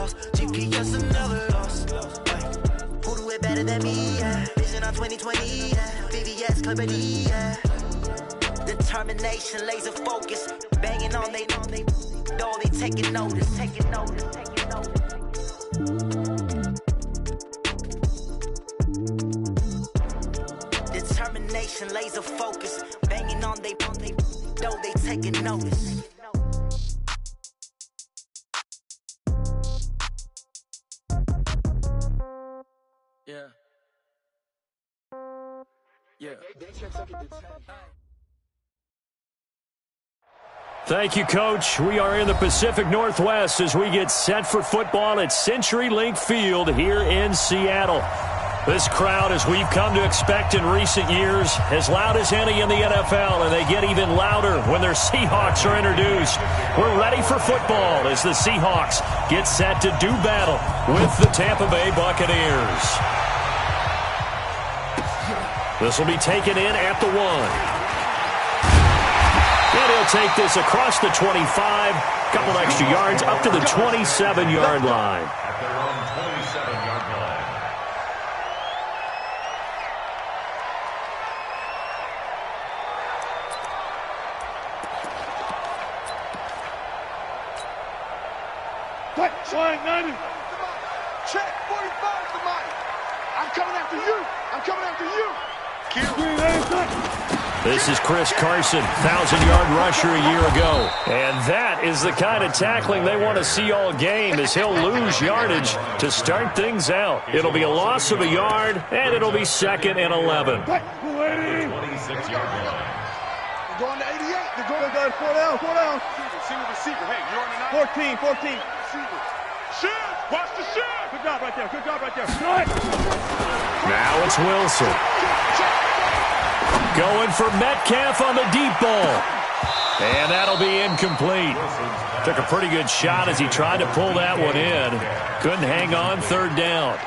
lost. GPS will never lost. Who do it better than me? Yeah. Vision on 2020. Yeah. VVS, Clarity. Yeah. Determination, laser focus. Banging on they door, they taking notice. Determination, laser focus. Banging on they door, they taking notice. Yeah. Thank you, Coach. We are in the Pacific Northwest as we get set for football at CenturyLink Field here in Seattle. This crowd, as we've come to expect in recent years, as loud as any in the NFL, and they get even louder when their Seahawks are introduced. We're ready for football as the Seahawks get set to do battle with the Tampa Bay Buccaneers. This will be taken in at the 1. And he'll take this across the 25, couple extra yards up to the 27-yard line. At their own 27-yard line. Swing 90. Check 45 to Mike. I'm coming after you. I'm coming after you. This is Chris Carson, 1,000-yard rusher a year ago. And that is the kind of tackling they want to see all game, as he'll lose yardage to start things out. It'll be a loss of a yard, and it'll be 2nd and 11. 26-yard line. They're going to 88. They're going to 4 down. Single receiver. Hey, you're on the 14. Receiver. Shift. Watch the shift. Good job right there. Now it's Wilson. Going for Metcalf on the deep ball. And that'll be incomplete. Took a pretty good shot as he tried to pull that one in. Couldn't hang on 3rd down.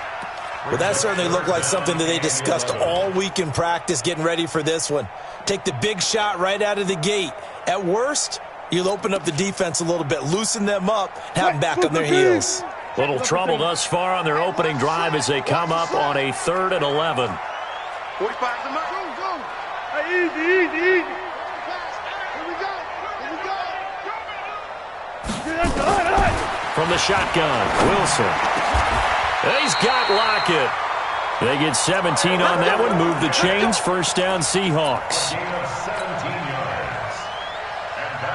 Well, that certainly looked like something that they discussed all week in practice getting ready for this one. Take the big shot right out of the gate. At worst, you'll open up the defense a little bit, loosen them up, and have them back on their heels. Little trouble thus far on their opening drive as they come up on a 3rd and 11. 45 to Mike. Go. Hey, easy. Here we go. From the shotgun, Wilson. He's got Lockett. They get 17 on that one. Move the chains. 1st down, Seahawks.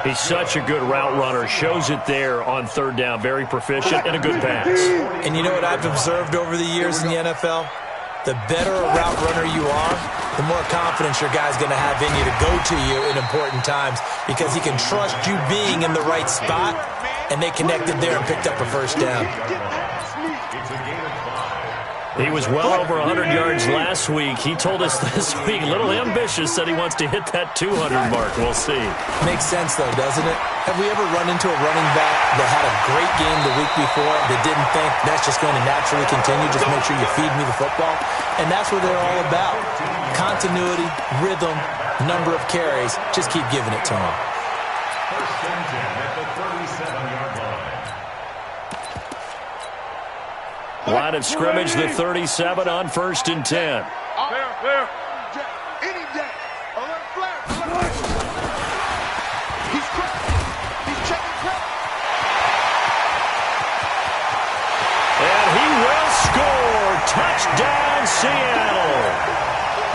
He's such a good route runner. Shows it there on 3rd down. Very proficient and a good pass. And you know what I've observed over the years in the NFL? The better a route runner you are, the more confidence your guy's going to have in you to go to you in important times, because he can trust you being in the right spot, and they connected there and picked up a 1st down. He was well over 100 yards last week. He told us this week, a little ambitious, said he wants to hit that 200 mark. We'll see. Makes sense, though, doesn't it? Have we ever run into a running back that had a great game the week before that didn't think that's just going to naturally continue? Just make sure you feed me the football. And that's what they're all about. Continuity, rhythm, number of carries. Just keep giving it to them. 1st and 10 at the 37-yard line. Line of scrimmage, the 37 on 1st and 10. There. Any day. Alert flare. He's cracked. He's checking crack. And he will score. Touchdown, Seattle.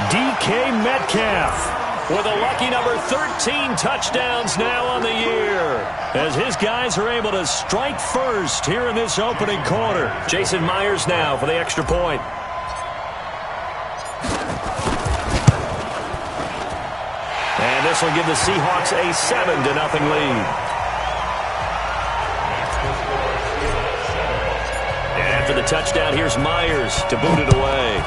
DK Metcalf with a lucky number 13 touchdowns now on the year, as his guys are able to strike first here in this opening quarter. Jason Myers now for the extra point. And this will give the Seahawks a 7-0 lead. And after the touchdown, here's Myers to boot it away.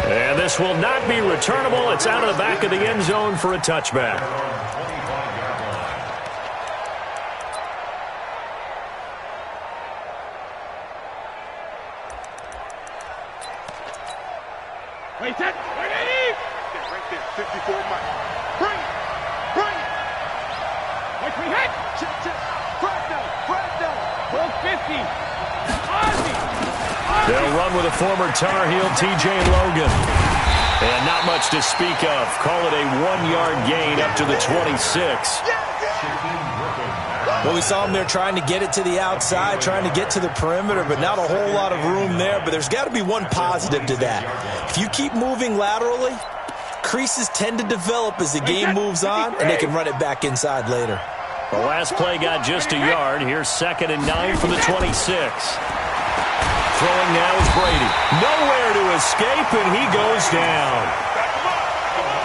And this will not be returnable. It's out of the back of the end zone for a touchback. Wait, that. Right there. 54, Mike. Bring it. They'll run with a former Tar Heel, TJ Logan. And not much to speak of. Call it a 1-yard gain up to the 26. Well, we saw him there trying to get it to the outside, trying to get to the perimeter, but not a whole lot of room there. But there's got to be one positive to that. If you keep moving laterally, creases tend to develop as the game moves on, and they can run it back inside later. The last play got just a yard. Here's 2nd and 9 from the 26. Throwing now is Brady. Nowhere to escape, and he goes down.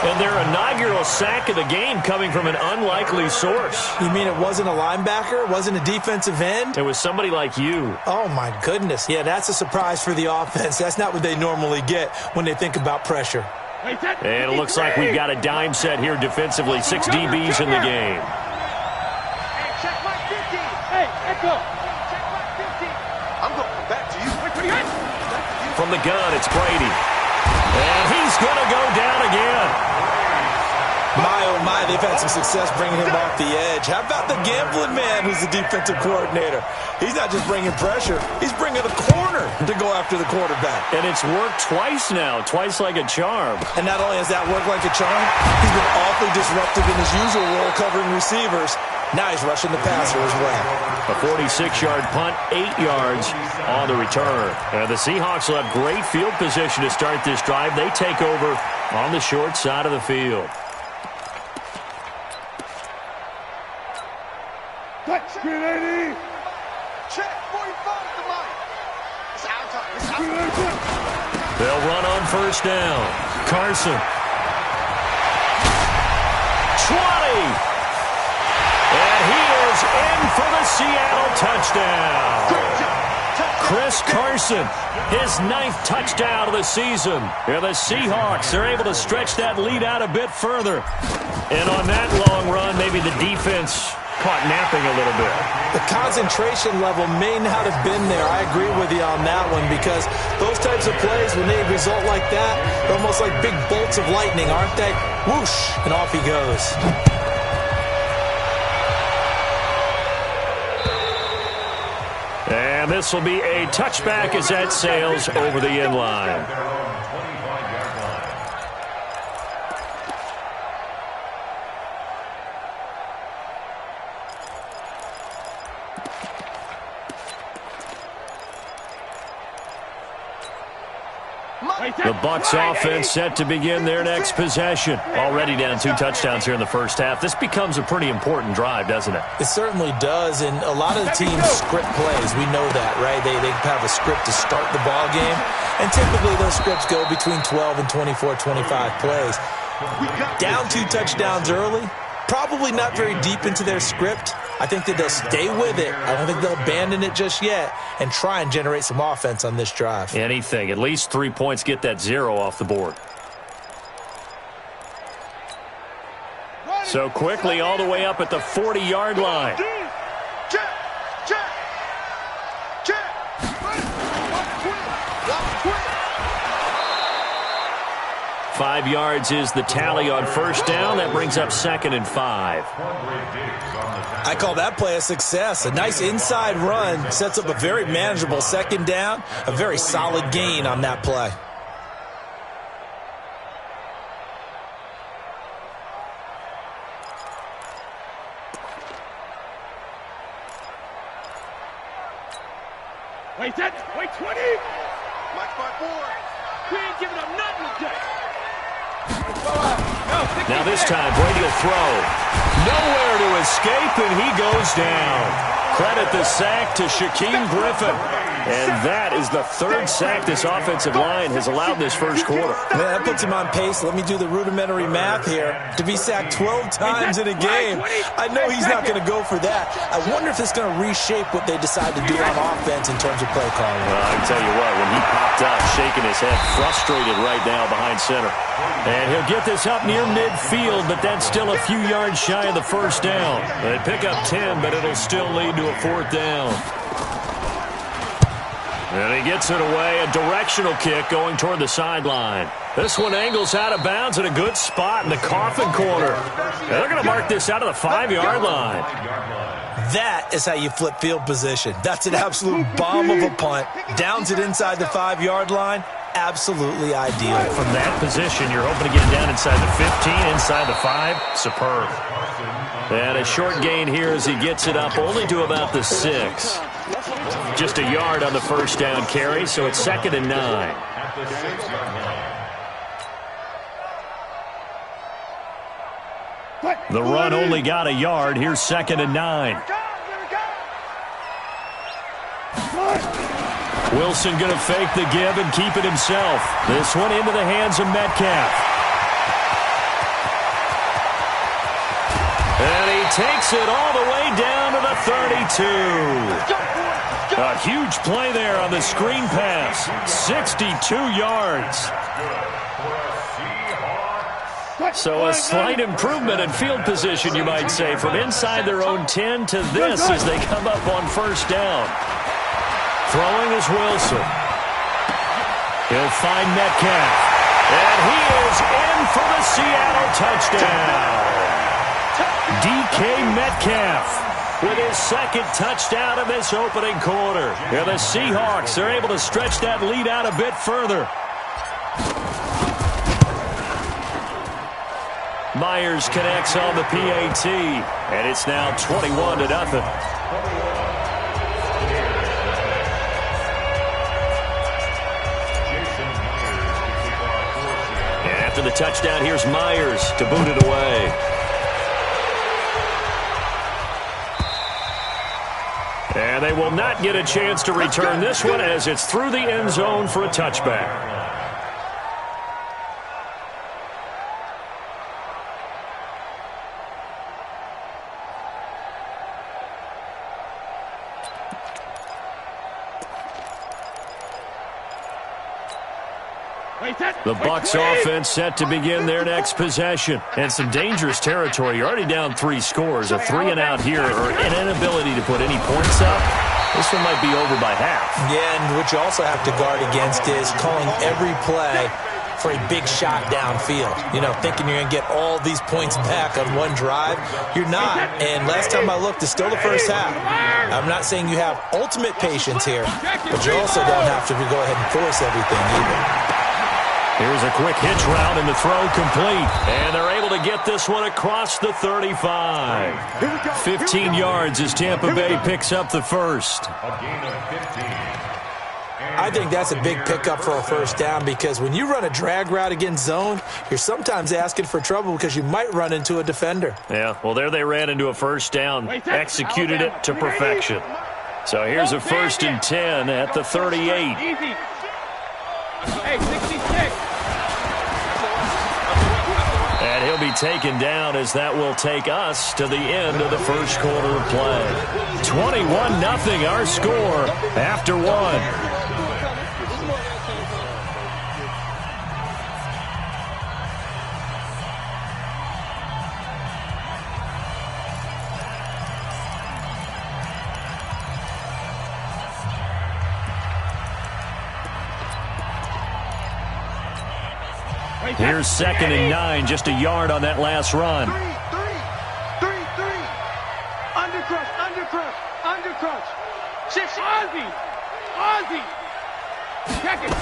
And their inaugural sack of the game coming from an unlikely source. You mean it wasn't a linebacker? It wasn't a defensive end? It was somebody like you. Oh, my goodness. Yeah, that's a surprise for the offense. That's not what they normally get when they think about pressure. And it looks like we've got a dime set here defensively. 6 DBs in the game. Check my 50. Hey, Echo. Check my 50. I'm going back to you. From the gun, it's Brady. And he's going to go down again. My, oh my, they've had some success bringing him off the edge. How about the gambling man who's the defensive coordinator? He's not just bringing pressure. He's bringing a corner to go after the quarterback. And it's worked twice now, twice like a charm. And not only has that worked like a charm, he's been awfully disruptive in his usual role covering receivers. Now he's rushing the passer as well. A 46-yard punt, 8 yards on the return. And the Seahawks will have great field position to start this drive. They take over on the short side of the field. Screen 80. Check 45 to Mike. It's our time. It's our time. They'll run on 1st down. Carson. 20. And he is in for the Seattle touchdown. Chris Carson, his 9th touchdown of the season. And the Seahawks are able to stretch that lead out a bit further. And on that long run, maybe the defense caught napping a little bit. The concentration level may not have been there. I agree with you on that one because those types of plays, when they result like that, they're almost like big bolts of lightning, aren't they? Whoosh, and off he goes. And this will be a touchback as that sails over the end line. The Bucs offense set to begin their next possession. Already down 2 touchdowns here in the first half. This becomes a pretty important drive, doesn't it? It certainly does, and a lot of the teams script plays. We know that, right? They have a script to start the ball game, and typically those scripts go between 12 and 24, 25 plays. Down 2 touchdowns early, probably not very deep into their script. I think that they'll stay with it. I don't think they'll abandon it just yet and try and generate some offense on this drive. Anything. At least 3 points, get that 0 off the board. So quickly all the way up at the 40-yard line. Check. 5 yards is the tally on 1st down. That brings up 2nd and 5. I call that play a success. A nice inside run sets up a very manageable 2nd down. A very solid gain on that play. Wait 20. Watch my board. We ain't giving up nothing today. Now this time, Brady will throw. Nowhere to escape, and he goes down. Credit the sack to Shaquem Griffin. And that is the 3rd sack this offensive line has allowed this first quarter. Man, that puts him on pace. Let me do the rudimentary math here. To be sacked 12 times in a game, I know he's not going to go for that. I wonder if it's going to reshape what they decide to do on offense in terms of play calling. Well, I can tell you what, when he popped up, shaking his head, frustrated right now behind center. And he'll get this up near midfield, but that's still a few yards shy of the 1st down. They pick up 10, but it'll still lead to a 4th down. And he gets it away, a directional kick going toward the sideline. This one angles out of bounds at a good spot in the coffin corner. And they're going to mark this out of the 5-yard line. That is how you flip field position. That's an absolute bomb of a punt. Downs it inside the 5-yard line. Absolutely ideal. From that position, you're hoping to get it down inside the 15, inside the 5. Superb. And a short gain here as he gets it up only to about the 6. Just a yard on the first down carry, so it's 2nd and 9. The run only got a yard. Here's 2nd and 9. Wilson going to fake the give and keep it himself. This one into the hands of Metcalf. And he takes it all the way down to the 32. A huge play there on the screen pass. 62 yards. So a slight improvement in field position, you might say, from inside their own 10 to this as they come up on first down. Throwing is Wilson. He'll find Metcalf. And he is in for the Seattle touchdown. DK Metcalf with his 2nd touchdown of this opening quarter. And the Seahawks are able to stretch that lead out a bit further. Myers connects on the PAT, and it's now 21-0. And after the touchdown, here's Myers to boot it away. And they will not get a chance to return this one as it's through the end zone for a touchback. The Bucs offense set to begin their next possession. And some dangerous territory. You're already down 3 scores. A 3-and-out here or an inability to put any points up. This one might be over by half. Yeah, and what you also have to guard against is calling every play for a big shot downfield. You know, thinking you're going to get all these points back on one drive. You're not. And last time I looked, it's still the first half. I'm not saying you have ultimate patience here, but you also don't have to go ahead and force everything either. Here's a quick hitch route and the throw complete. And they're able to get this one across the 35. 15 yards as Tampa Bay picks up the first. I think that's a big pickup for a first down because when you run a drag route against zone, you're sometimes asking for trouble because you might run into a defender. Yeah, well, there they ran into a first down, executed it to perfection. So here's a 1st and 10 at the 38. Hey, 66. And he'll be taken down as that will take us to the end of the first quarter of play. 21-0 our score after 1. Here's 2nd and 9, just a yard on that last run. Three. Undercrush. Ozzie. Check it.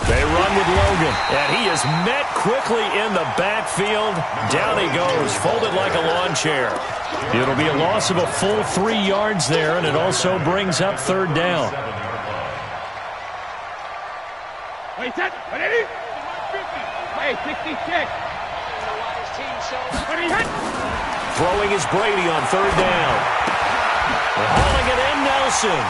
They run with Logan, and he is met quickly in the backfield. Down he goes, folded like a lawn chair. It'll be a loss of a full 3 yards there, and it also brings up 3rd down. Wait, set. Ready? Hey, 66. Throwing is Brady on 3rd down. Hauling it in, Nelson.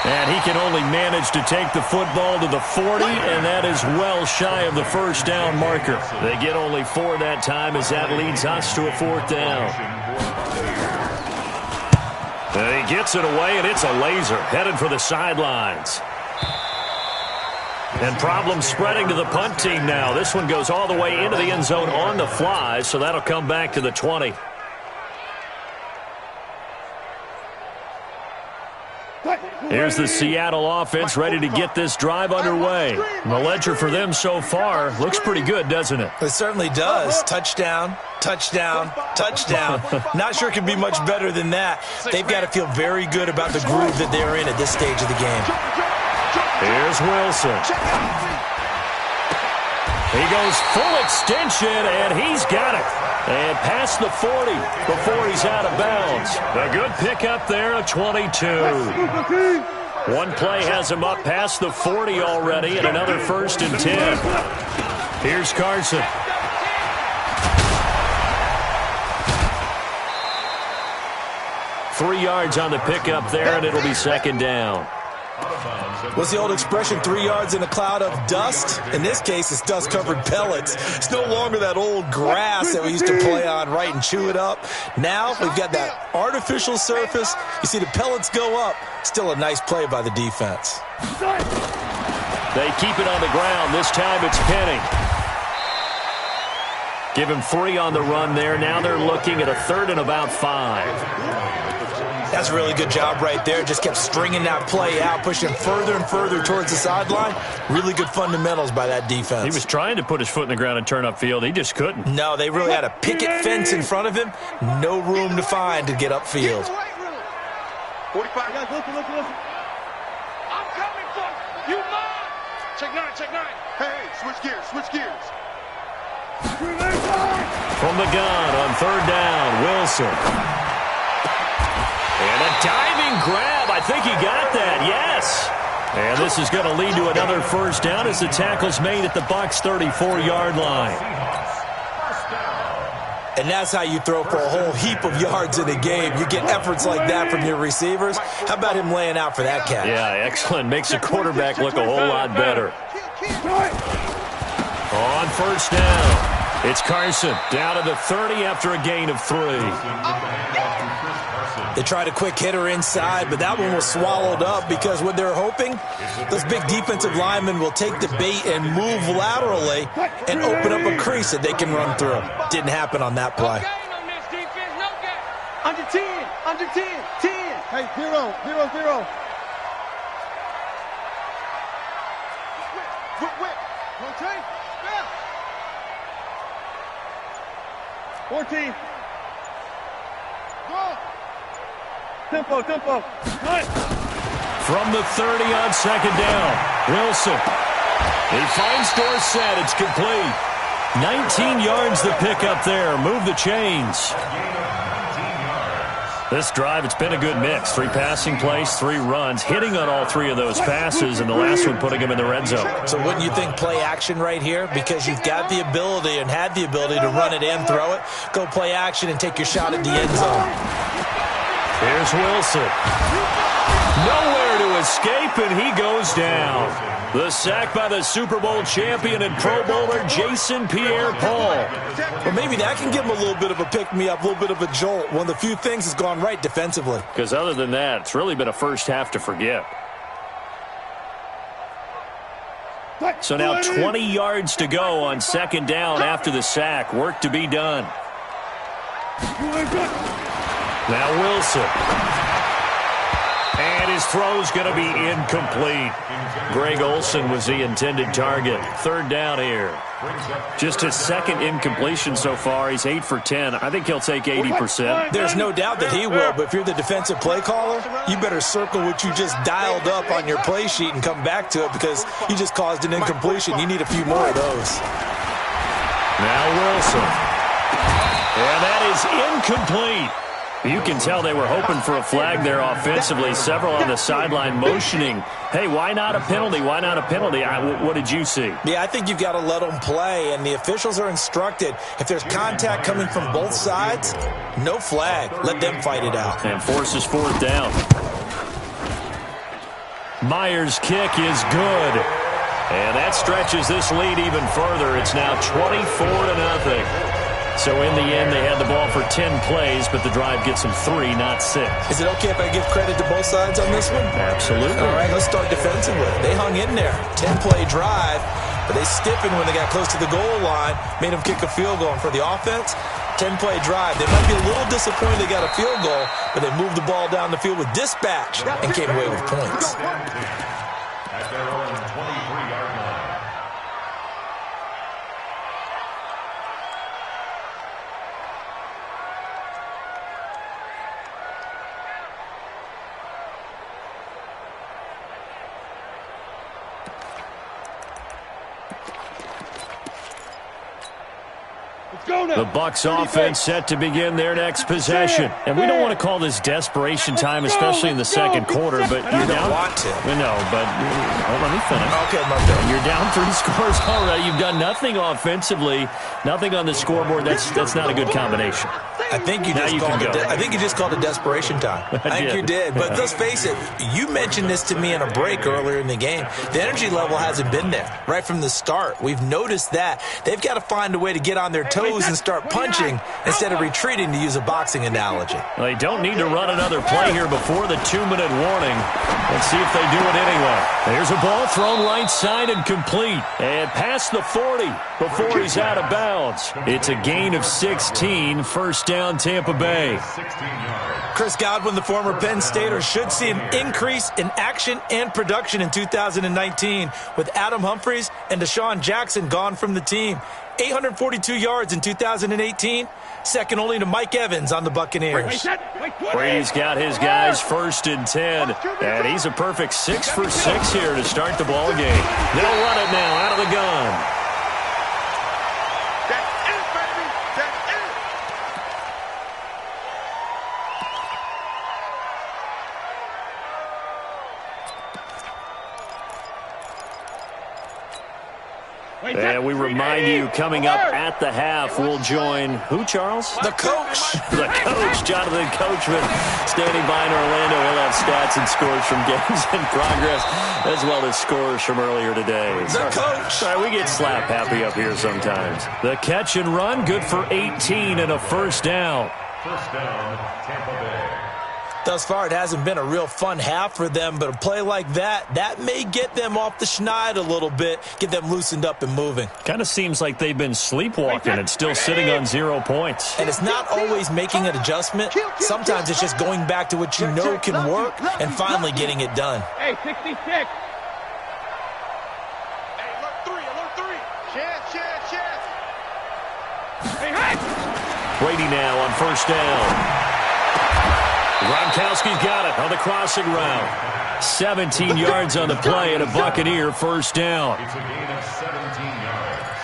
And he can only manage to take the football to the 40, and that is well shy of the first down marker. They get only 4 that time as that leads us to a 4th down. And he gets it away, and it's a laser headed for the sidelines. And problems spreading to the punt team now. This one goes all the way into the end zone on the fly, so that'll come back to the 20. Here's the Seattle offense ready to get this drive underway. And the ledger for them so far looks pretty good, doesn't it? It certainly does. Touchdown, touchdown, touchdown. Not sure it can be much better than that. They've got to feel very good about the groove that they're in at this stage of the game. Here's Wilson. He goes full extension, and he's got it. And past the 40 before he's out of bounds. A good pickup there of 22. One play has him up past the 40 already, and another 1st and 10. Here's Carson. Three yards on the pickup there, and it'll be 2nd down. What's the old expression, 3 yards in a cloud of dust? In this case, it's dust-covered pellets. It's no longer that old grass that we used to play on, right, and chew it up. Now we've got that artificial surface. You see the pellets go up. Still a nice play by the defense. They keep it on the ground. This time it's Penny. Give him 3 on the run there. Now they're looking at a 3rd and about 5. That's a really good job right there. Just kept stringing that play out, pushing further and further towards the sideline. Really good fundamentals by that defense. He was trying to put his foot in the ground and turn upfield. He just couldn't. No, they really had a picket fence in front of him. No room to find to get upfield. 45. Guys, listen. I'm coming for you. Mom. Check 9. Hey, switch gears. From the gun on 3rd down, Wilson. And a diving grab. I think he got that, yes. And this is going to lead to another 1st down as the tackle's made at the Bucs' 34-yard line. And that's how you throw for a whole heap of yards in a game. You get efforts like that from your receivers. How about him laying out for that catch? Yeah, excellent. Makes the quarterback look a whole lot better. On 1st down, it's Carson down to the 30 after a gain of 3. They tried a quick hitter inside, but that one was swallowed up because what they're hoping, those big defensive linemen will take the bait and move laterally and open up a crease that they can run through. Didn't happen on that play. Under 10. Hey, 0. Whip. Rotate. 14. Go. Tempo. From the 30 on 2nd down, Wilson. He finds Dorsett. It's complete. 19 yards the pickup there. Move the chains. This drive, it's been a good mix. 3 passing plays, 3 runs, hitting on all 3 of those passes, and the last one putting him in the red zone. So wouldn't you think play action right here? Because you've got the ability and had the ability to run it and throw it. Go play action and take your shot at the end zone. Here's Wilson. Nowhere to escape, and he goes down. The sack by the Super Bowl champion and Pro Bowler Jason Pierre-Paul. Well, maybe that can give him a little bit of a pick-me-up, a little bit of a jolt. One of the few things has gone right defensively. Because other than that, it's really been a first half to forget. So now 20 yards to go on 2nd down after the sack. Work to be done. Now Wilson. And his throw's going to be incomplete. Greg Olsen was the intended target. 3rd down here. Just his 2nd incompletion so far. He's 8 for 10. I think he'll take 80%. There's no doubt that he will, but if you're the defensive play caller, you better circle what you just dialed up on your play sheet and come back to it because you just caused an incompletion. You need a few more of those. Now Wilson. And that is incomplete. You can tell they were hoping for a flag there offensively. Several on the sideline motioning. Hey, why not a penalty? Why not a penalty? What did you see? Yeah, I think you've got to let them play, and the officials are instructed. If there's contact coming from both sides, no flag. Let them fight it out. And forces 4th down. Myers' kick is good. And that stretches this lead even further. It's now 24-0. So in the end, they had the ball for 10 plays, but the drive gets them 3, not 6. Is it okay if I give credit to both sides on this one? Absolutely. All right, let's start defensively. They hung in there. 10-play drive, but they stiffened when they got close to the goal line, made them kick a field goal. And for the offense, 10-play drive. They might be a little disappointed they got a field goal, but they moved the ball down the field with dispatch and came away with points. At their own 23-yard line. The Bucs offense set to begin their next possession. And we don't want to call this desperation time, especially in the second quarter, but you're down. You don't want to. No, but let me finish. Okay, my bad. You're down 3 scores already. You've done nothing offensively, nothing on the scoreboard. That's not a good combination. I think you just called it desperation time. I think you did. But let's face it, you mentioned this to me in a break earlier in the game. The energy level hasn't been there right from the start. We've noticed that. They've got to find a way to get on their toes and start punching instead of retreating, to use a boxing analogy. Well, they don't need to run another play here before the 2-minute warning. Let's see if they do it anyway. There's a ball thrown right side and complete. And past the 40 before he's out of bounds. It's a gain of 16, first down Tampa Bay. Chris Godwin, the former Penn Stater, should see an increase in action and production in 2019 with Adam Humphries and Deshaun Jackson gone from the team. 842 yards in 2018, second only to Mike Evans on the Buccaneers. Brady's got his guys first and 10, and he's a perfect 6 for 6 here to start the ball game. They'll run it now out of the gun. And we remind you, coming up at the half, we'll join who, Charles? The coach. The coach, Jonathan Coachman, standing by in Orlando. He'll have stats and scores from games in progress, as well as scores from earlier today. The coach. Sorry, we get slap happy up here sometimes. The catch and run, good for 18 and a first down. First down, Tampa Bay. Thus far, it hasn't been a real fun half for them, but a play like that may get them off the schneid a little bit, get them loosened up and moving. Kind of seems like they've been sleepwalking and still sitting on 0 points. And it's not always making an adjustment. Sometimes it's just going back to what you know can work and finally getting it done. Hey, 66. Hey, alert 3. Chance. Hey. Brady now on first down. Gronkowski's got it on the crossing route. 17 yards on the play and a Buccaneer first down. It's a gain of 17 yards.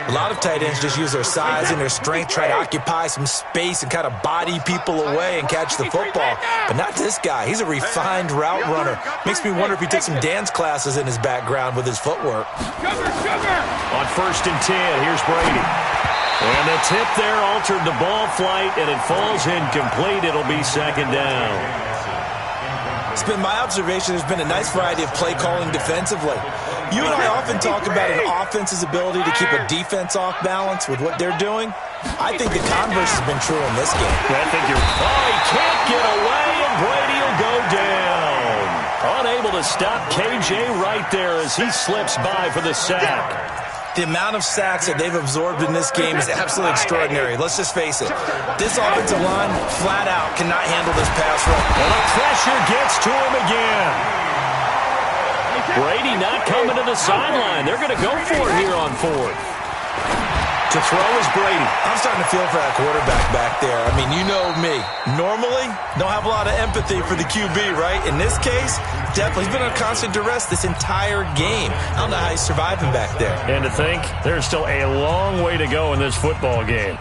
A lot of tight ends just use their size and their strength, try to occupy some space and kind of body people away and catch the football. But not this guy. He's a refined route runner. Makes me wonder if he took some dance classes in his background with his footwork. On first and 10, here's Brady. And the tip there altered the ball flight, and it falls incomplete. It'll be second down. It's been my observation there's been a nice variety of play calling defensively. You and I often talk about an offense's ability to keep a defense off balance with what they're doing. I think the converse has been true in this game. I think he can't get away, and Brady will go down. Unable to stop KJ right there as he slips by for the sack. The amount of sacks that they've absorbed in this game is absolutely extraordinary. Let's just face it. This offensive line, flat out, cannot handle this pass rush. And the pressure gets to him again. Brady not coming to the sideline. They're going to go for it here on fourth. To throw is Brady. I'm starting to feel for that quarterback back there. I mean, you know me. Normally, don't have a lot of empathy for the QB, right? In this case, definitely. He's been under constant duress this entire game. I don't know how he's surviving back there. And to think, there's still a long way to go in this football game.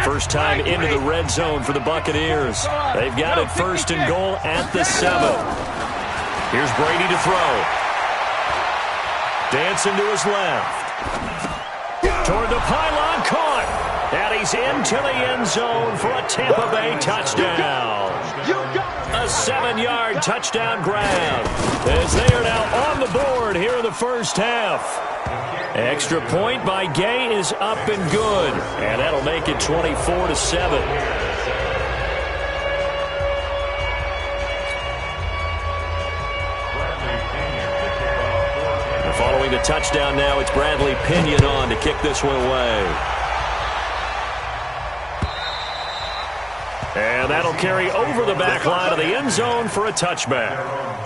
First time into the red zone for the Buccaneers. They've got it first and goal at the 7. Here's Brady to throw. Dancing to his left. Toward the pylon, caught. And he's into the end zone for a Tampa Bay touchdown. A 7-yard touchdown grab as they are now on the board here in the first half. Extra point by Gay is up and good. And that'll make it 24-7. Following the touchdown now, it's Bradley Pinion on to kick this one away. And that'll carry over the back line of the end zone for a touchback.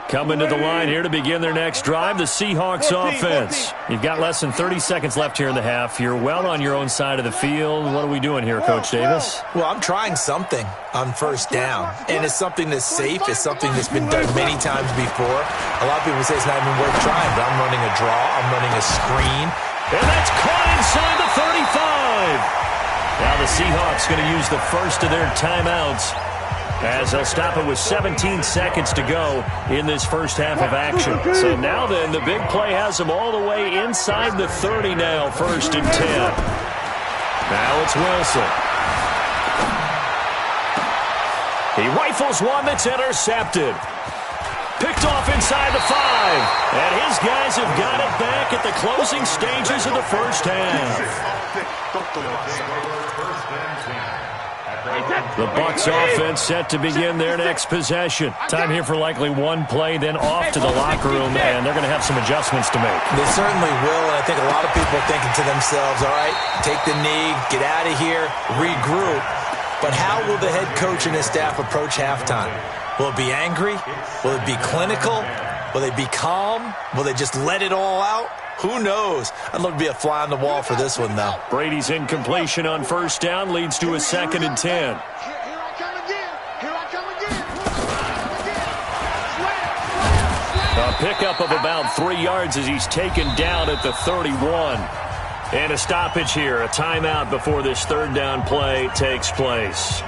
Coming to the line here to begin their next drive, the Seahawks offense. You've got less than 30 seconds left here in the half. You're well on your own side of the field. What are we doing here, Coach Davis? Well, I'm trying something on first down, and it's something that's safe. It's something that's been done many times before. A lot of people say it's not even worth trying, but I'm running a draw. I'm running a screen. And that's caught inside the 35. Now the Seahawks going to use the first of their timeouts, as they'll stop it with 17 seconds to go in this first half of action. So now then, the big play has them all the way inside the 30 now, 1st and 10. Now it's Wilson. He rifles one that's intercepted. Picked off inside the 5. And his guys have got it back at the closing stages of the first half. The Bucs offense set to begin their next possession. Time here for likely one play, then off to the locker room, and they're going to have some adjustments to make. They certainly will, and I think a lot of people are thinking to themselves, all right, take the knee, get out of here, regroup. But how will the head coach and his staff approach halftime? Will it be angry? Will it be clinical? Will they be calm? Will they just let it all out? Who knows? I'd love to be a fly on the wall for this one, though. Brady's incompletion on first down leads to a 2nd and 10. A pickup of about 3 yards as he's taken down at the 31. And a stoppage here, a timeout before this third down play takes place.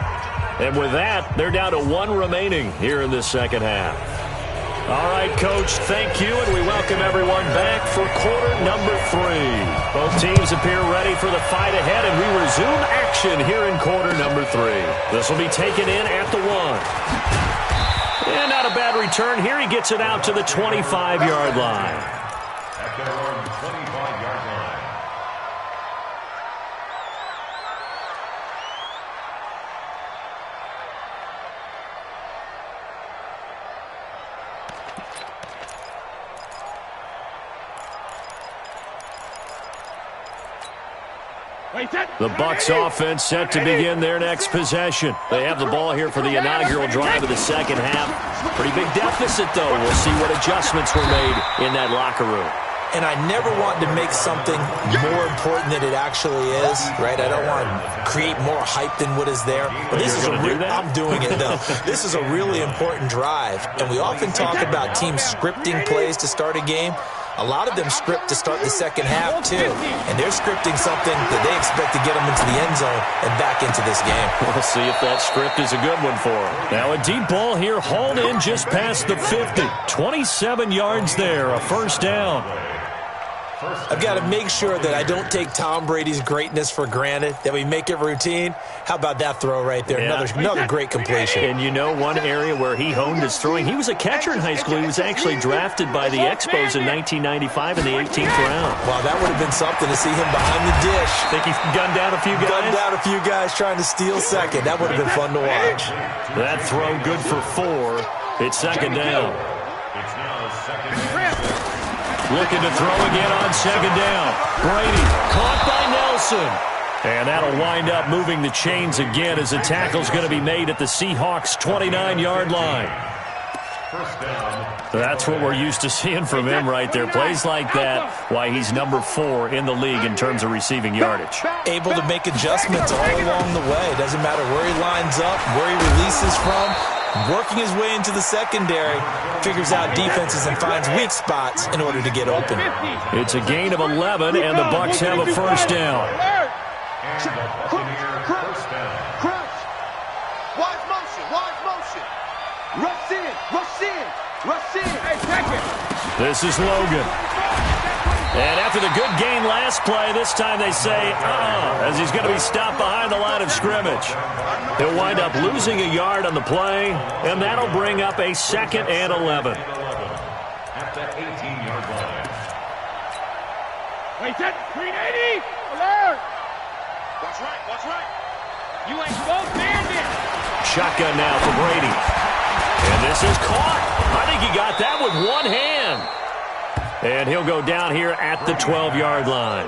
And with that, they're down to 1 remaining here in this second half. All right, Coach, thank you, and we welcome everyone back for quarter number 3. Both teams appear ready for the fight ahead, and we resume action here in quarter number 3. This will be taken in at the 1. And not a bad return here. He gets it out to the 25-yard line. At their own 25-yard line. The Bucs offense set to begin their next possession. They have the ball here for the inaugural drive of the second half. Pretty big deficit, though. We'll see what adjustments were made in that locker room. And I never want to make something more important than it actually is, right? I don't want to create more hype than what is there. But this is I'm doing it, though. This is a really important drive. And we often talk about teams scripting plays to start a game. A lot of them script to start the second half, too. And they're scripting something that they expect to get them into the end zone and back into this game. We'll see if that script is a good one for them. Now a deep ball here, hauled in just past the 50. 27 yards there, a first down. I've got to make sure that I don't take Tom Brady's greatness for granted, that we make it routine. How about that throw right there? Yeah. Another great completion. And you know one area where he honed his throwing, he was a catcher in high school. He was actually drafted by the Expos in 1995 in the 18th round. Wow, that would have been something to see him behind the dish. Think he gunned down a few guys? Gunned down a few guys trying to steal second. That would have been fun to watch. That throw good for 4. It's second down. It's now second. Looking to throw again on second down. Brady caught by Nelson. And that'll wind up moving the chains again as the tackle's going to be made at the Seahawks' 29-yard line. First down. That's what we're used to seeing from him right there. Plays like that, why he's number 4 in the league in terms of receiving yardage. Able to make adjustments all along the way. Doesn't matter where he lines up, where he releases from. Working his way into the secondary, figures out defenses and finds weak spots in order to get open. It's a gain of 11, and the Bucs have a first down. Crunch. Wide motion. Rush in. Hey, check it. This is Logan. And after the good gain last play, this time they say, as he's going to be stopped behind the line of scrimmage. He'll wind up losing a yard on the play, and that'll bring up a 2nd and 11. At the 18-yard line. Wait, that 380. Alert. Watch right. Shotgun now for Brady. And this is caught. I think he got that with one hand. And he'll go down here at the 12-yard line.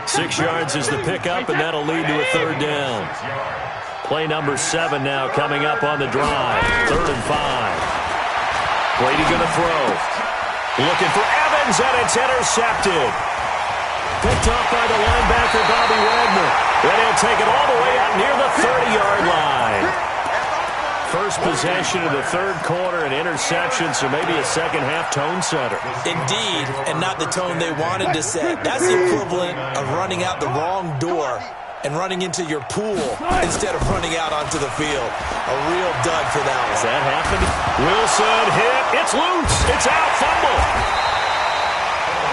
6 yards is the pickup, and that'll lead to a third down. Play number 7 now coming up on the drive. 3rd and 5. Brady going to throw. Looking for Evans, and it's intercepted. Picked off by the linebacker, Bobby Wagner. Then he'll take it all the way out near the 30-yard line. First possession of the third quarter, an interception, so maybe a second-half tone setter. Indeed, and not the tone they wanted to set. That's the equivalent of running out the wrong door and running into your pool instead of running out onto the field. A real dud for that one. Has that happened? Wilson hit. It's loose. It's out. Fumble.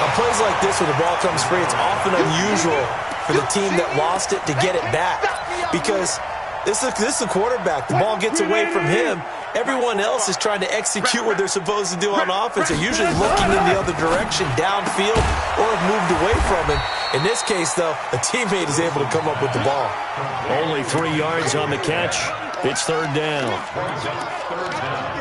On plays like this where the ball comes free, it's often unusual for the team that lost it to get it back because this is the quarterback. The ball gets away from him. Everyone else is trying to execute what they're supposed to do on offense. They're usually looking in the other direction, downfield, or have moved away from him. In this case, though, a teammate is able to come up with the ball. Only 3 yards on the catch. It's third down.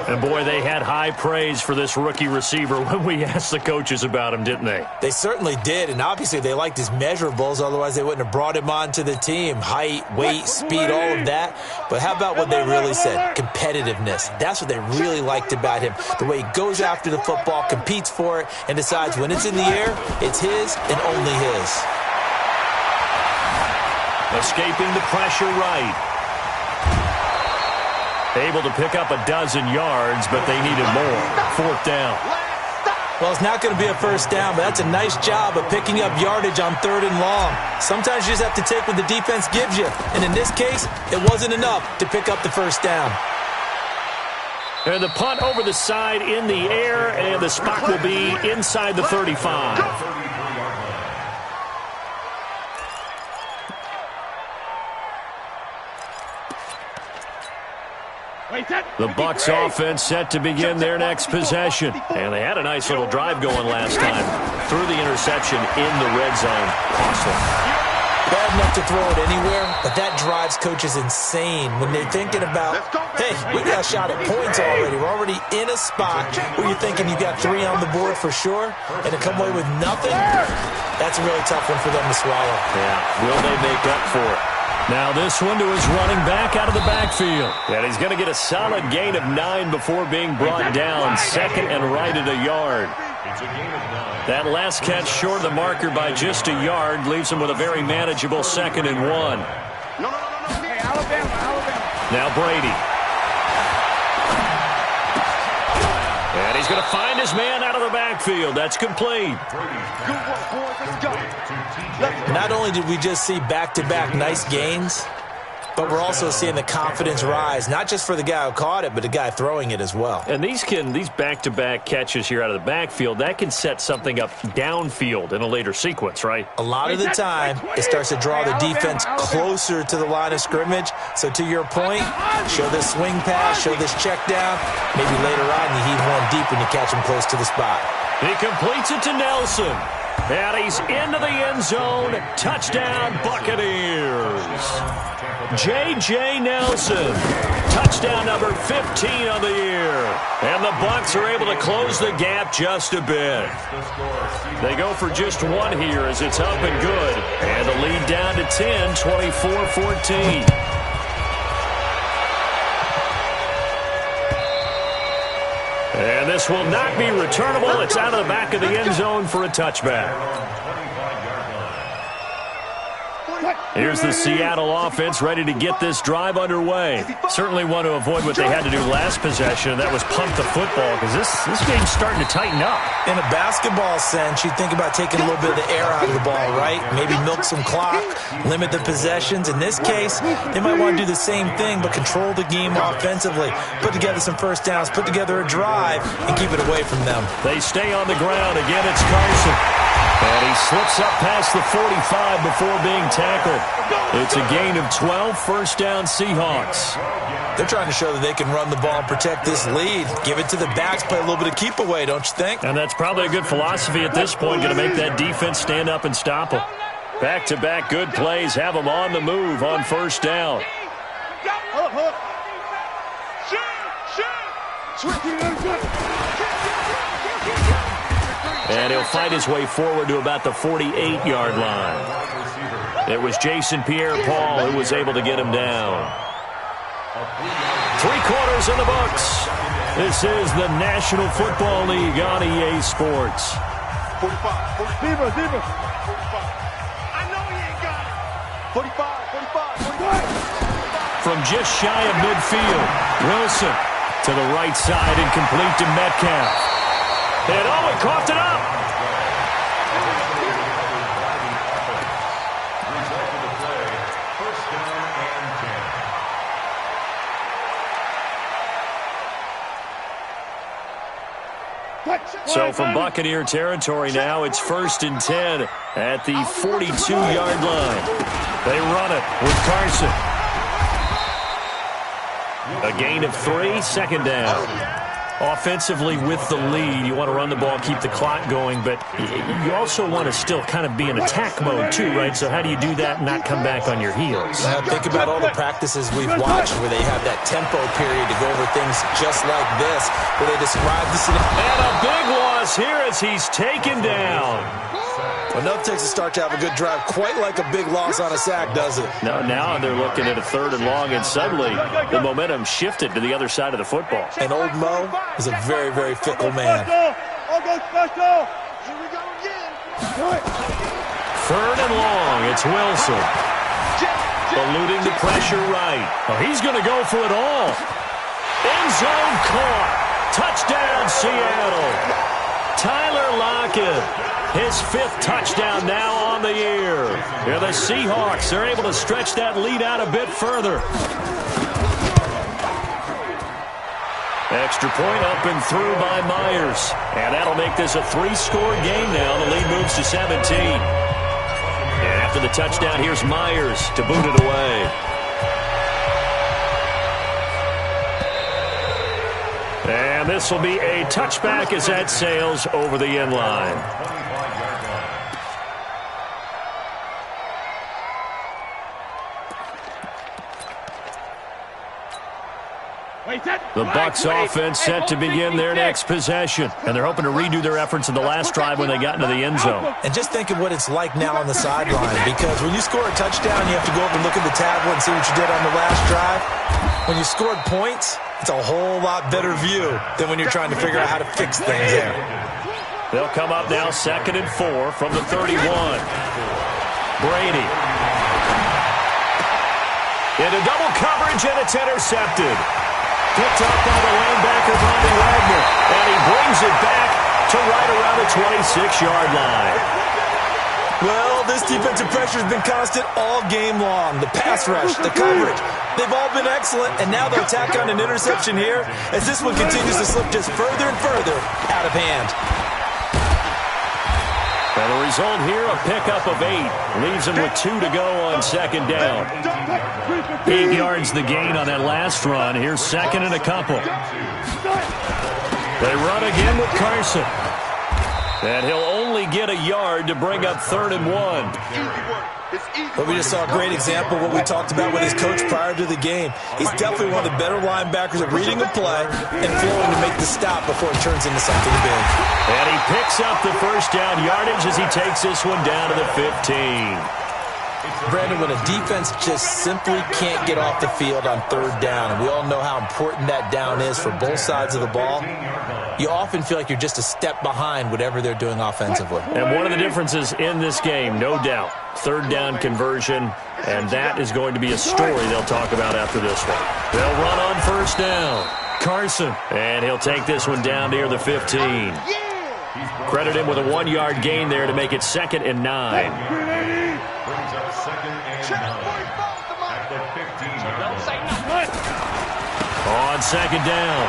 And, boy, they had high praise for this rookie receiver when we asked the coaches about him, didn't they? They certainly did, and obviously they liked his measurables. Otherwise, they wouldn't have brought him onto the team. Height, weight, speed, all of that. But how about what they really said? Competitiveness. That's what they really liked about him. The way he goes after the football, competes for it, and decides when it's in the air, it's his and only his. Escaping the pressure right. Able to pick up a dozen yards, but they needed more. 4th down. Well, it's not going to be a first down, but that's a nice job of picking up yardage on 3rd and long. Sometimes you just have to take what the defense gives you. And in this case, it wasn't enough to pick up the first down. And the punt over the side in the air, and the spot will be inside the 35. The Bucs offense set to begin their next possession. And they had a nice little drive going last time. Threw the interception in the red zone. Costly. Bad enough to throw it anywhere, but that drives coaches insane when they're thinking about, hey, we got a shot at points already. We're already in a spot where you're thinking you got 3 on the board for sure, and to come away with nothing, that's a really tough one for them to swallow. Yeah, will they make up for it? Now this one to his running back out of the backfield. And he's going to get a solid gain of 9 before being brought down. 2nd and right at a yard. That last catch short of the marker by just a yard leaves him with a very manageable 2nd and 1. Now Brady. And he's going to find his man out of the backfield. That's complete. Not only did we just see back-to-back nice gains, but we're also seeing the confidence rise, not just for the guy who caught it, but the guy throwing it as well. And these back-to-back catches here out of the backfield, that can set something up downfield in a later sequence, right? A lot of the time, it starts to draw the defense closer to the line of scrimmage. So to your point, show this swing pass, show this check down. Maybe later on you heave one deep when you catch him close to the spot. He completes it to Nelson. And he's into the end zone. Touchdown, Buccaneers. J.J. Nelson. Touchdown number 15 of the year. And the Bucs are able to close the gap just a bit. They go for just one here as it's up and good. And the lead down to 10, 24-14. And this will not be returnable. It's out of the back of the end zone for a touchback. Here's the Seattle offense ready to get this drive underway. Certainly want to avoid what they had to do last possession, and that was pump the football, because this game's starting to tighten up. In a basketball sense, you think about taking a little bit of the air out of the ball, right? Maybe milk some clock, limit the possessions. In this case, they might want to do the same thing, but control the game offensively. Put together some first downs, put together a drive, and keep it away from them. They stay on the ground. Again, it's Carson. And he slips up past the 45 before being tackled. It's a gain of 12, first down Seahawks. They're trying to show that they can run the ball and protect this lead. Give it to the backs, play a little bit of keep away, don't you think? And that's probably a good philosophy at this point, going to make that defense stand up and stop them. Back-to-back good plays have them on the move on first down. hook. And he'll fight his way forward to about the 48-yard line. It was Jason Pierre-Paul who was able to get him down. 3 quarters in the books. This is the National Football League on EA Sports. 45. Deeper. 45. I know he ain't got it. 45. From just shy of midfield, Wilson to the right side and complete to Metcalf. And he coughed it up. So from Buccaneer territory now, it's 1st and 10 at the 42-yard line. They run it with Carson. A gain of 3, second down. Offensively with the lead, you want to run the ball, keep the clock going, but you also want to still kind of be in attack mode too, right? So how do you do that and not come back on your heels? Think about all the practices we've watched where they have that tempo period to go over things just like this, where they describe this. And a big loss here as he's taken down. Enough takes a start to have a good drive, quite like a big loss on a sack, does it? No, now they're looking at a 3rd and long, and suddenly the momentum shifted to the other side of the football. And old Mo is a very, very fickle man. 3rd and long, it's Wilson. Eluding the pressure right. Oh, he's going to go for it all. End zone caught. Touchdown, Seattle. Tyler Lockett. His 5th touchdown now on the year. Yeah, the Seahawks are able to stretch that lead out a bit further. Extra point up and through by Myers. And that'll make this a 3-score game now. The lead moves to 17. And after the touchdown, here's Myers to boot it away. And this will be a touchback as that sails over the end line. The Bucs offense set to begin their next possession. And they're hoping to redo their efforts in the last drive when they got into the end zone. And just think of what it's like now on the sideline, because when you score a touchdown, you have to go over and look at the tablet and see what you did on the last drive. When you scored points, it's a whole lot better view than when you're trying to figure out how to fix things there. They'll come up now 2nd and 4 from the 31. Brady. Into double coverage, and it's intercepted. Picked up by the linebacker, Bobby Wagner. And he brings it back to right around the 26-yard line. Well, this defensive pressure has been constant all game long. The pass rush, the coverage, they've all been excellent. And now they'll tack on an interception here as this one continues to slip just further and further out of hand. And the result here, a pickup of 8. Leaves him with 2 to go on 2nd down. 8 yards the gain on that last run. Here's 2nd and a couple. They run again with Carson. And he'll only get a yard to bring up 3rd and 1. But we just saw a great example of what we talked about with his coach prior to the game. He's definitely one of the better linebackers at reading a play and flowing to make the stop before it turns into something big. And he picks up the 1st down yardage as he takes this one down to the 15. Brandon, when a defense just simply can't get off the field on 3rd down, and we all know how important that down is for both sides of the ball, you often feel like you're just a step behind whatever they're doing offensively. And one of the differences in this game, no doubt, 3rd down conversion, and that is going to be a story they'll talk about after this one. They'll run on 1st down. Carson, and he'll take this one down near the 15. Credit him with a 1-yard gain there to make it 2nd and 9. Brings up 2nd and 9 at the 15-yard line. On 2nd down,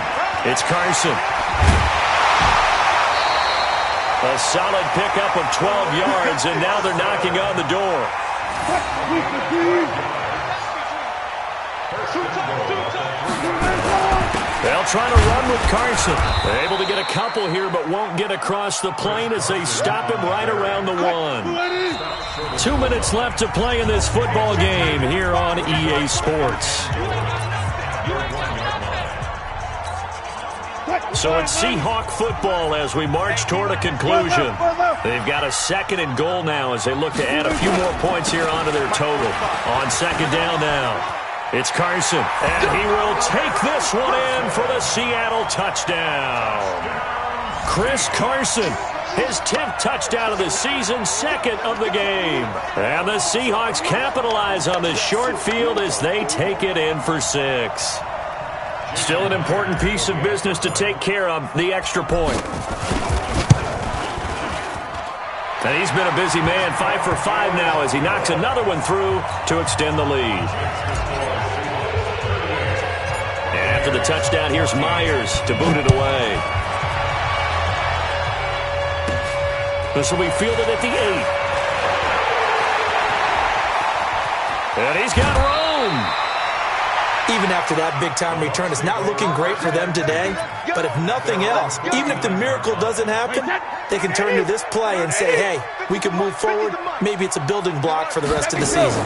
it's Carson. A solid pickup of 12 yards, and now they're knocking on the door. They'll try to run with Carson. They're able to get a couple here, but won't get across the plane as they stop him right around the 1. 2 minutes left to play in this football game here on EA Sports. So it's Seahawk football as we march toward a conclusion. They've got a 2nd and goal now as they look to add a few more points here onto their total. On 2nd down now, it's Carson, and he will take this one in for the Seattle touchdown. Chris Carson, his 10th touchdown of the season, 2nd of the game. And the Seahawks capitalize on this short field as they take it in for 6. Still an important piece of business to take care of, the extra point. And he's been a busy man, 5 for 5 now as he knocks another one through to extend the lead. And after the touchdown, here's Myers to boot it away. This will be fielded at the 8. And he's got room. Even after that big-time return, it's not looking great for them today. But if nothing else, even if the miracle doesn't happen, they can turn to this play and say, hey, we can move forward. Maybe it's a building block for the rest of the season.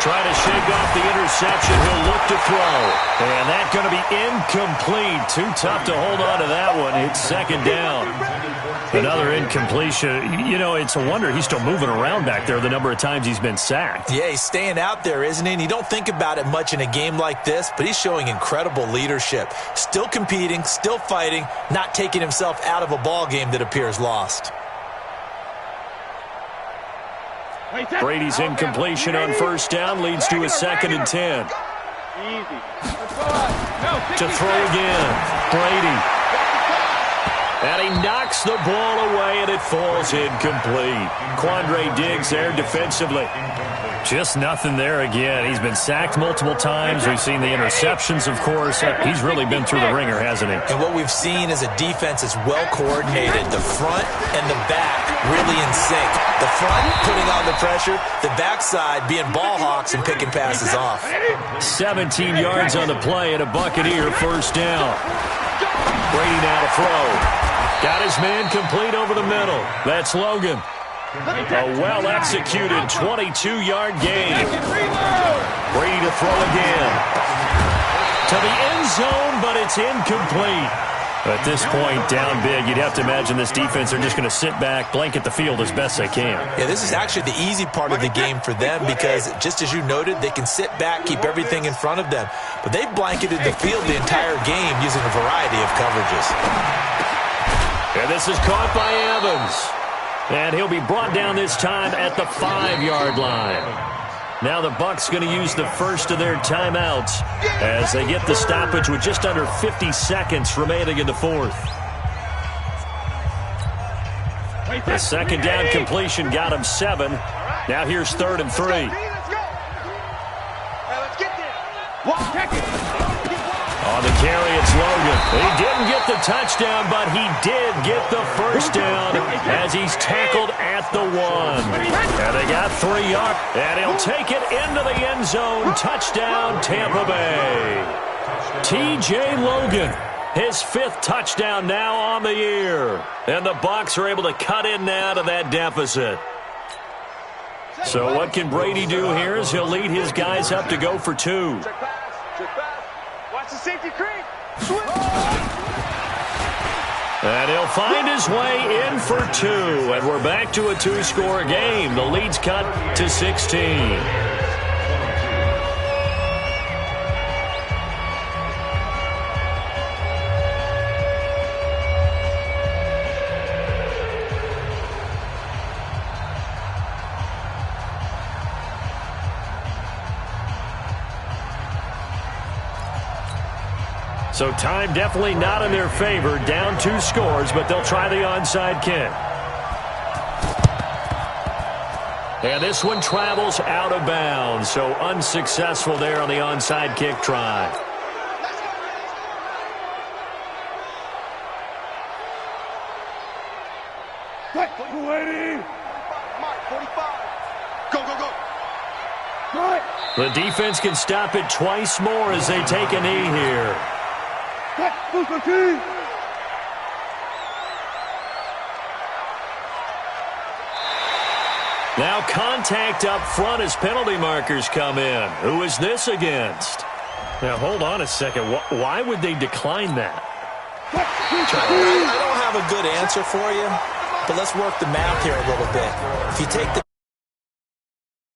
Trying to shake off the interception. He'll look to throw. And that's going to be incomplete. Too tough to hold on to that one. It's 2nd down. Another incompletion. You know, it's a wonder he's still moving around back there the number of times he's been sacked. Yeah, he's staying out there, isn't he? And you don't think about it much in a game like this, but he's showing incredible leadership. Still competing, still fighting, not taking himself out of a ball game that appears lost. Brady's incompletion on 1st down leads to a 2nd and 10. To throw again, Brady. And he knocks the ball away, and it falls incomplete. Quandre Diggs there defensively. Just nothing there again. He's been sacked multiple times. We've seen the interceptions, of course. He's really been through the ringer, hasn't he? And what we've seen is a defense is well coordinated. The front and the back really in sync. The front putting on the pressure, the backside being ball hawks and picking passes off. 17 yards on the play and a Buccaneer 1st down. Brady now to throw. Got his man complete over the middle. That's Logan. A well-executed 22-yard gain. Brady to throw again. To the end zone, but it's incomplete. At this point, down big, you'd have to imagine this defense are just going to sit back, blanket the field as best they can. Yeah, this is actually the easy part of the game for them because, just as you noted, they can sit back, keep everything in front of them. But they've blanketed the field the entire game using a variety of coverages. And this is caught by Evans. And he'll be brought down this time at the 5-yard line. Now the Bucs going to use the first of their timeouts as they get the stoppage with just under 50 seconds remaining in the 4th. The 2nd down completion got him 7. Now here's 3rd and 3. On the carry, it's Logan. He didn't get the touchdown, but he did get the 1st down as he's tackled at the 1. And they got 3 yards, and he'll take it into the end zone. Touchdown, Tampa Bay. T.J. Logan, his 5th touchdown now on the year. And the Bucs are able to cut in now to that deficit. So what can Brady do here is he'll lead his guys up to go for 2. Watch the safety creep. And he'll find his way in for 2. And we're back to a 2-score game. The lead's cut to 16. So time definitely not in their favor. Down 2 scores, but they'll try the onside kick. And this one travels out of bounds. So unsuccessful there on the onside kick try. Go, go, go. The defense can stop it twice more as they take a knee here. Now contact up front as penalty markers come in. Who is this against? Now hold on a second. Why would they decline that? I don't have a good answer for you, but let's work the math here a little bit. If you take the